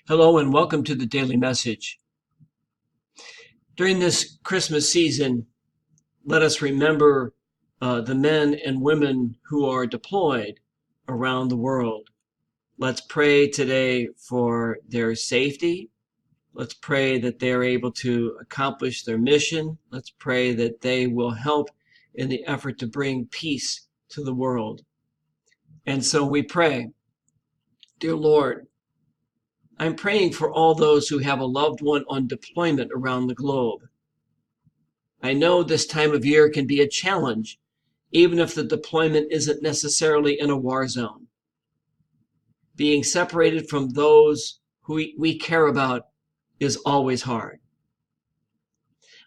Hello and welcome to the Daily Message. During this Christmas season, let us remember the men and women who are deployed around the world. Let's pray today for their safety. Let's pray that they are able to accomplish their mission. Let's pray that they will help in the effort to bring peace to the world. And so we pray, dear Lord, I'm praying for all those who have a loved one on deployment around the globe. I know this time of year can be a challenge, even if the deployment isn't necessarily in a war zone. Being separated from those who we care about is always hard.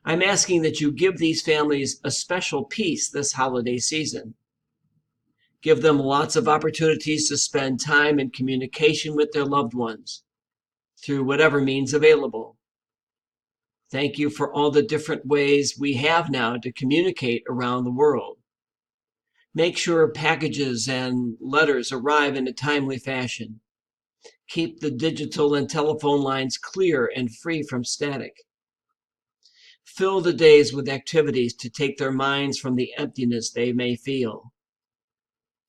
I'm asking that you give these families a special peace this holiday season. Give them lots of opportunities to spend time in communication with their loved ones through whatever means available. Thank you for all the different ways we have now to communicate around the world. Make sure packages and letters arrive in a timely fashion. Keep the digital and telephone lines clear and free from static. Fill the days with activities to take their minds from the emptiness they may feel.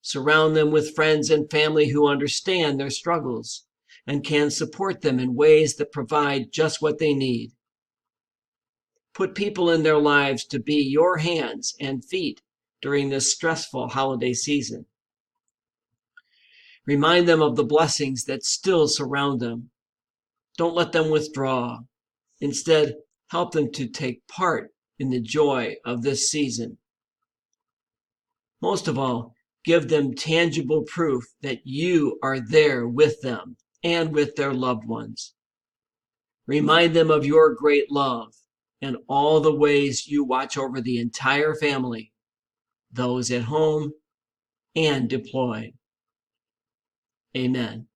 Surround them with friends and family who understand their struggles and can support them in ways that provide just what they need. Put people in their lives to be your hands and feet during this stressful holiday season. Remind them of the blessings that still surround them. Don't let them withdraw. Instead, help them to take part in the joy of this season. Most of all, give them tangible proof that you are there with them and with their loved ones. Remind them of your great love and all the ways you watch over the entire family, those at home and deployed. Amen.